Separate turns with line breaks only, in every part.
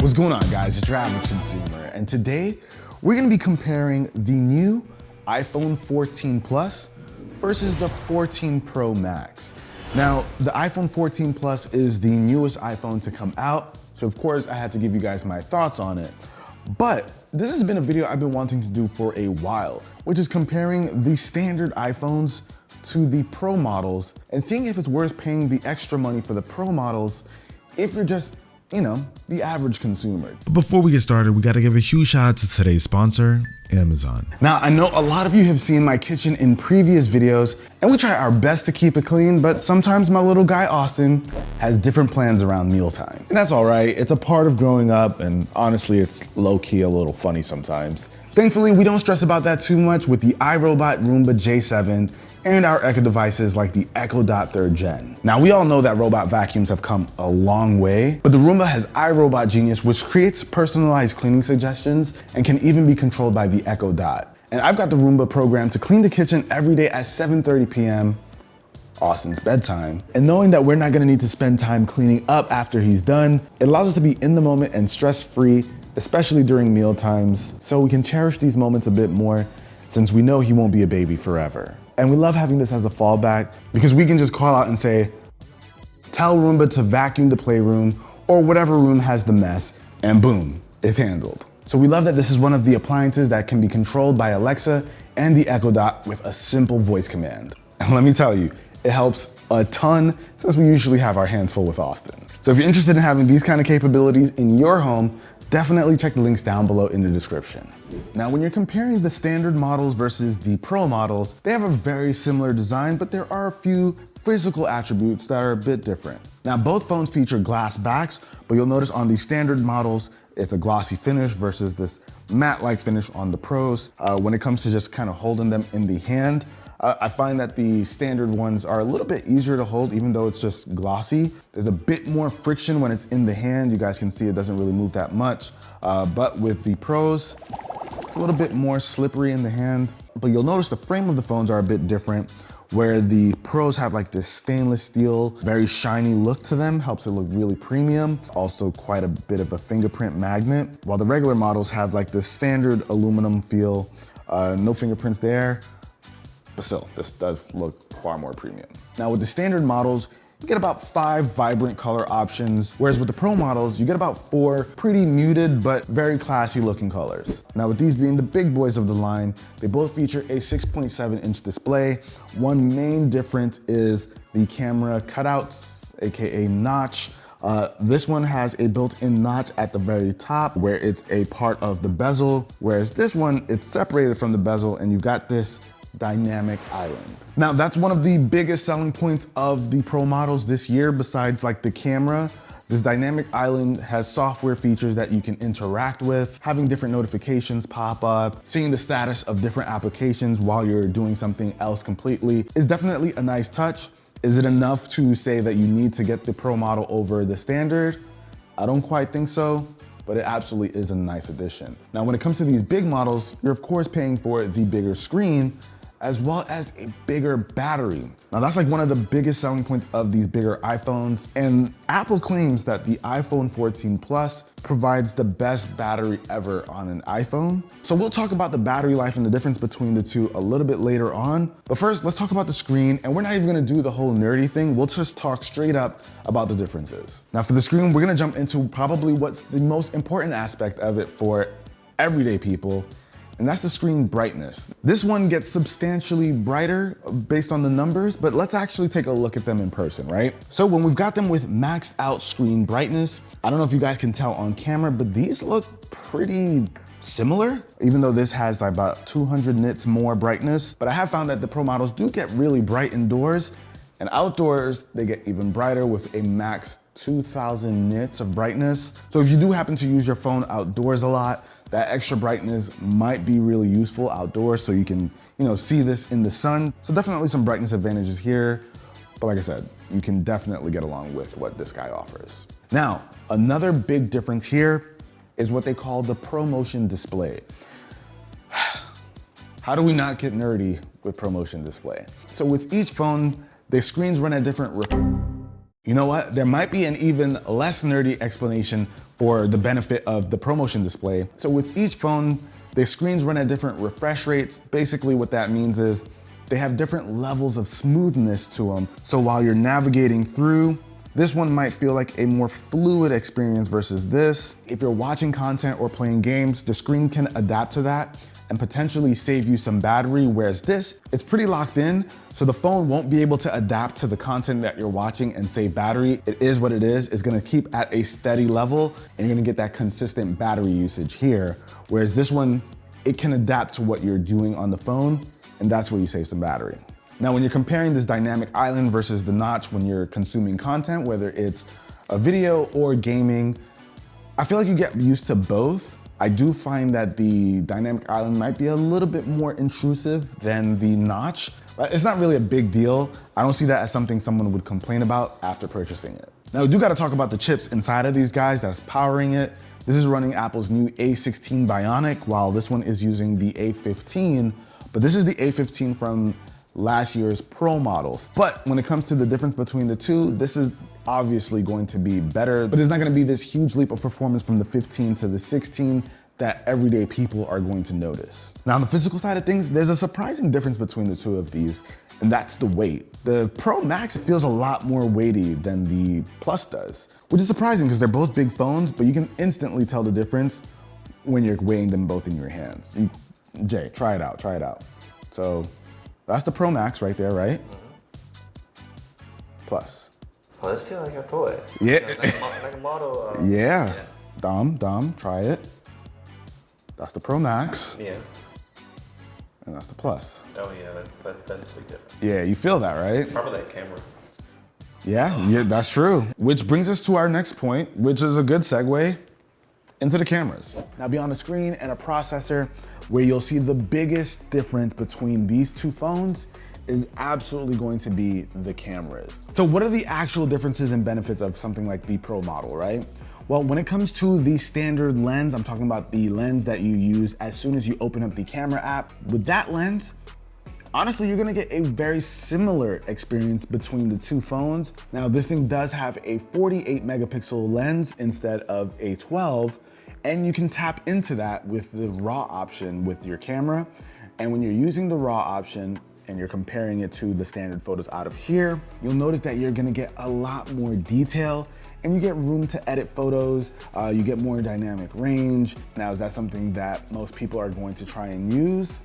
What's going on, guys? It's UrAvgConsumer, and today we're gonna be comparing the new iPhone 14 Plus versus the 14 Pro Max. Now, the iPhone 14 Plus is the newest iPhone to come out, so of course I had to give you guys my thoughts on it. But this has been a video I've been wanting to do for a while, which is comparing the standard iPhones to the Pro models and seeing if it's worth paying the extra money for the Pro models if you're just, the average consumer.
But before we get started, we gotta give a huge shout out to today's sponsor, Amazon.
Now, I know a lot of you have seen my kitchen in previous videos, and we try our best to keep it clean, but sometimes my little guy, Austin, has different plans around mealtime. And that's all right, it's a part of growing up, and honestly, it's low-key a little funny sometimes. Thankfully, we don't stress about that too much with the iRobot Roomba J7 and our Echo devices like the Echo Dot 3rd Gen. Now, we all know that robot vacuums have come a long way, but the Roomba has iRobot Genius, which creates personalized cleaning suggestions and can even be controlled by the Echo Dot. And I've got the Roomba programmed to clean the kitchen every day at 7:30 p.m., Austin's bedtime. And knowing that we're not gonna need to spend time cleaning up after he's done, it allows us to be in the moment and stress-free, especially during meal times, so we can cherish these moments a bit more since we know he won't be a baby forever. And we love having this as a fallback because we can just call out and say, tell Roomba to vacuum the playroom or whatever room has the mess, and boom, it's handled. So we love that this is one of the appliances that can be controlled by Alexa and the Echo Dot with a simple voice command. And let me tell you, it helps a ton since we usually have our hands full with Austin. So if you're interested in having these kind of capabilities in your home, definitely check the links down below in the description. Now, when you're comparing the standard models versus the Pro models, they have a very similar design, but there are a few physical attributes that are a bit different. Now, both phones feature glass backs, but you'll notice on the standard models, it's a glossy finish versus this matte-like finish on the Pros. When it comes to just kind of holding them in the hand, I find that the standard ones are a little bit easier to hold, even though it's just glossy. There's a bit more friction when it's in the hand. You guys can see it doesn't really move that much. But with the Pros, it's a little bit more slippery in the hand. But you'll notice the frame of the phones are a bit different, where the Pros have like this stainless steel, very shiny look to them, helps it look really premium. Also quite a bit of a fingerprint magnet, while the regular models have like this standard aluminum feel, no fingerprints there. But still, this does look far more premium. Now with the standard models, you get about 5 vibrant color options, whereas with the Pro models, you get about 4 pretty muted but very classy looking colors. Now with these being the big boys of the line, they both feature a 6.7-inch display. One main difference is the camera cutouts, AKA notch. This one has a built-in notch at the very top where it's a part of the bezel, whereas this one, it's separated from the bezel and you've got this dynamic island. Now that's one of the biggest selling points of the Pro models this year, besides like the camera. This dynamic island has software features that you can interact with, having different notifications pop up, seeing the status of different applications while you're doing something else completely is definitely a nice touch. Is it enough to say that you need to get the Pro model over the standard? I don't quite think so, but it absolutely is a nice addition. Now, when it comes to these big models, you're of course paying for the bigger screen, as well as a bigger battery. Now that's like one of the biggest selling points of these bigger iPhones, and Apple claims that the iPhone 14 Plus provides the best battery ever on an iPhone. So we'll talk about the battery life and the difference between the two a little bit later on. But first, let's talk about the screen, and we're not even gonna do the whole nerdy thing. We'll just talk straight up about the differences. Now for the screen, we're gonna jump into probably what's the most important aspect of it for everyday people, and that's the screen brightness. This one gets substantially brighter based on the numbers, but let's actually take a look at them in person, right? So when we've got them with maxed out screen brightness, I don't know if you guys can tell on camera, but these look pretty similar, even though this has about 200 nits more brightness. But I have found that the Pro models do get really bright indoors, and outdoors, they get even brighter with a max 2000 nits of brightness. So if you do happen to use your phone outdoors a lot, that extra brightness might be really useful outdoors so you can, see this in the sun. So definitely some brightness advantages here. But like I said, you can definitely get along with what this guy offers. Now, another big difference here is what they call the ProMotion display. How do we not get nerdy with ProMotion display? So with each phone, their screens run at different You know what? There might be an even less nerdy explanation for the benefit of the ProMotion display. So with each phone, the screens run at different refresh rates. Basically what that means is they have different levels of smoothness to them. So while you're navigating through, this one might feel like a more fluid experience versus this. If you're watching content or playing games, the screen can adapt to that and potentially save you some battery, whereas this, it's pretty locked in, so the phone won't be able to adapt to the content that you're watching and save battery. It is what it is. It's gonna keep at a steady level, and you're gonna get that consistent battery usage here, whereas this one, it can adapt to what you're doing on the phone, and that's where you save some battery. Now, when you're comparing this dynamic island versus the notch when you're consuming content, whether it's a video or gaming, I feel like you get used to both. I do find that the dynamic island might be a little bit more intrusive than the notch. It's not really a big deal. I don't see that as something someone would complain about after purchasing it. Now, we do gotta talk about the chips inside of these guys that's powering it. This is running Apple's new A16 Bionic, while this one is using the A15, but this is the A15 from last year's Pro models. But when it comes to the difference between the two, this is obviously going to be better, but it's not gonna be this huge leap of performance from the 15 to the 16 that everyday people are going to notice. Now, on the physical side of things, there's a surprising difference between the two of these, and that's the weight. The Pro Max feels a lot more weighty than the Plus does, which is surprising because they're both big phones, but you can instantly tell the difference when you're weighing them both in your hands. Jay, try it out, try it out. So that's the Pro Max right there, right? Plus.
Oh, this feels like a toy.
Yeah.
Like a model.
Yeah. Dom, try it. That's the Pro Max.
Yeah.
And that's the Plus.
Oh yeah, that's a big difference.
Yeah, you feel that, right?
Probably that camera.
Yeah, that's true. Which brings us to our next point, which is a good segue into the cameras. Now, beyond a screen and a processor, where you'll see the biggest difference between these two phones is absolutely going to be the cameras. So what are the actual differences and benefits of something like the Pro model, right? Well, when it comes to the standard lens, I'm talking about the lens that you use as soon as you open up the camera app. With that lens, honestly, you're gonna get a very similar experience between the two phones. Now, this thing does have a 48 megapixel lens instead of a 12, and you can tap into that with the RAW option with your camera. And when you're using the RAW option, and you're comparing it to the standard photos out of here, you'll notice that you're gonna get a lot more detail and you get room to edit photos, you get more dynamic range. Now, is that something that most people are going to try and use?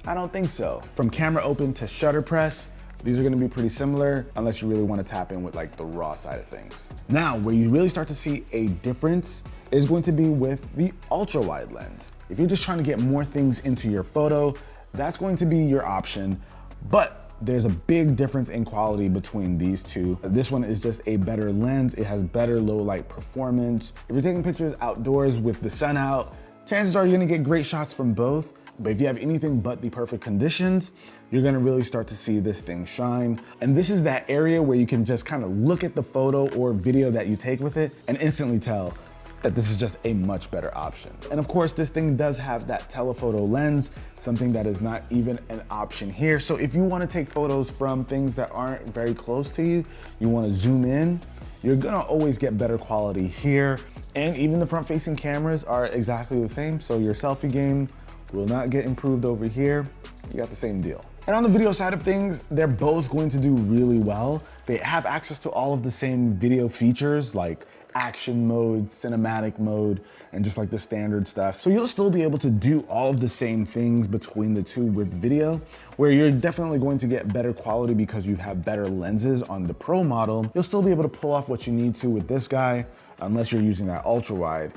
I don't think so. From camera open to shutter press, these are gonna be pretty similar unless you really wanna tap in with like the RAW side of things. Now, where you really start to see a difference is going to be with the ultra wide lens. If you're just trying to get more things into your photo, that's going to be your option, but there's a big difference in quality between these two. This one is just a better lens. It has better low light performance. If you're taking pictures outdoors with the sun out, chances are you're gonna get great shots from both. But if you have anything but the perfect conditions, you're gonna really start to see this thing shine. And this is that area where you can just kind of look at the photo or video that you take with it and instantly tell that this is just a much better option. And of course, this thing does have that telephoto lens, something that is not even an option here. So if you wanna take photos from things that aren't very close to you, you wanna zoom in, you're gonna always get better quality here. And even the front-facing cameras are exactly the same, so your selfie game will not get improved over here. You got the same deal. And on the video side of things, they're both going to do really well. They have access to all of the same video features like action mode, cinematic mode, and just like the standard stuff. So you'll still be able to do all of the same things between the two with video, where you're definitely going to get better quality because you have better lenses on the Pro model. You'll still be able to pull off what you need to with this guy, unless you're using that ultra wide.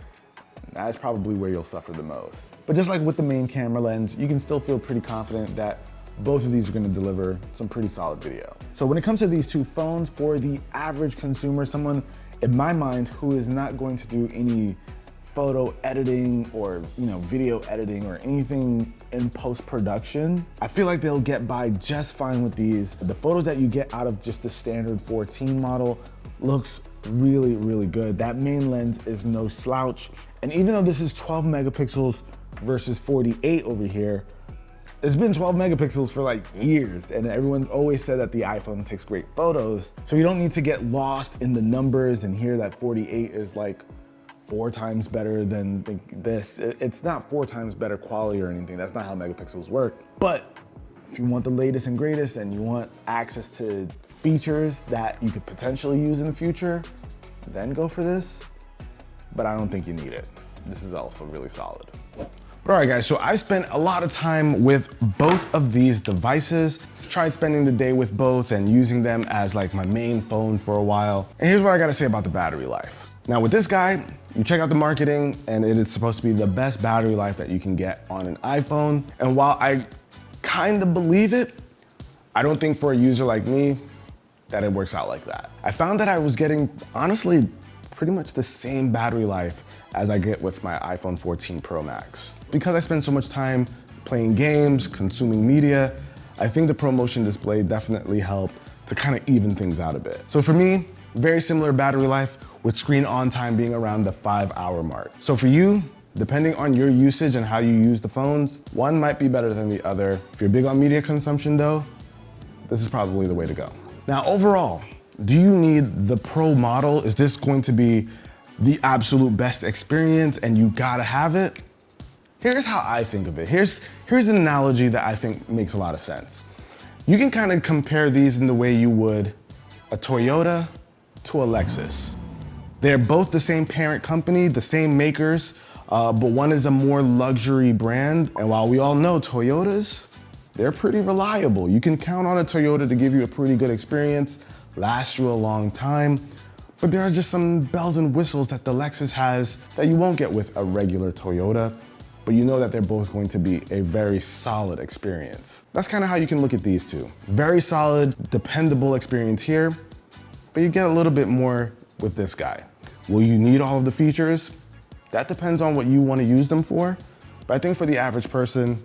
That's probably where you'll suffer the most. But just like with the main camera lens, you can still feel pretty confident that both of these are gonna deliver some pretty solid video. So when it comes to these two phones, for the average consumer, someone in my mind who is not going to do any photo editing or video editing or anything in post-production, I feel like they'll get by just fine with these. The photos that you get out of just the standard 14 model looks really, really good. That main lens is no slouch. And even though this is 12 megapixels versus 48 over here, It's been 12 megapixels for like years, and everyone's always said that the iPhone takes great photos. So you don't need to get lost in the numbers and hear that 48 is like 4 times better than this. It's not 4 times better quality or anything. That's not how megapixels work. But if you want the latest and greatest and you want access to features that you could potentially use in the future, then go for this. But I don't think you need it. This is also really solid. But all right, guys, so I spent a lot of time with both of these devices. Tried spending the day with both and using them as like my main phone for a while. And here's what I gotta say about the battery life. Now with this guy, you check out the marketing and it is supposed to be the best battery life that you can get on an iPhone. And while I kind of believe it, I don't think for a user like me that it works out like that. I found that I was getting, honestly, pretty much the same battery life as I get with my iPhone 14 Pro Max. Because I spend so much time playing games, consuming media, I think the ProMotion display definitely helped to kind of even things out a bit. So for me, very similar battery life with screen on time being around the 5-hour mark. So for you, depending on your usage and how you use the phones, one might be better than the other. If you're big on media consumption though, this is probably the way to go. Now overall, do you need the Pro model? Is this going to be the absolute best experience and you gotta have it? Here's how I think of it. Here's an analogy that I think makes a lot of sense. You can kind of compare these in the way you would a Toyota to a Lexus. They're both the same parent company, the same makers, but one is a more luxury brand. And while we all know Toyotas, they're pretty reliable. You can count on a Toyota to give you a pretty good experience, last you a long time. But there are just some bells and whistles that the Lexus has that you won't get with a regular Toyota, but you know that they're both going to be a very solid experience. That's kind of how you can look at these two. Very solid, dependable experience here, but you get a little bit more with this guy. Will you need all of the features? That depends on what you want to use them for, but I think for the average person,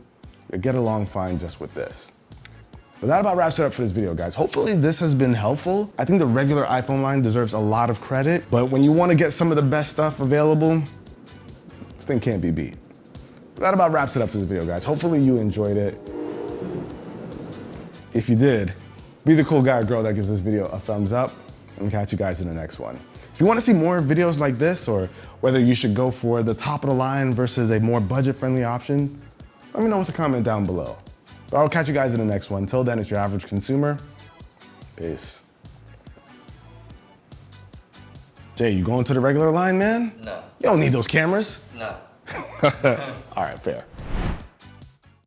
you'll get along fine just with this. But that about wraps it up for this video, guys. Hopefully this has been helpful. I think the regular iPhone line deserves a lot of credit, but when you want to get some of the best stuff available, this thing can't be beat. But that about wraps it up for this video, guys. Hopefully you enjoyed it. If you did, be the cool guy or girl that gives this video a thumbs up, and we'll catch you guys in the next one. If you want to see more videos like this, or whether you should go for the top of the line versus a more budget-friendly option, let me know with a comment down below. But I'll catch you guys in the next one. Till then, it's your average consumer. Peace. Jay, you going to the regular line, man?
No.
You don't need those cameras.
No.
All right, fair.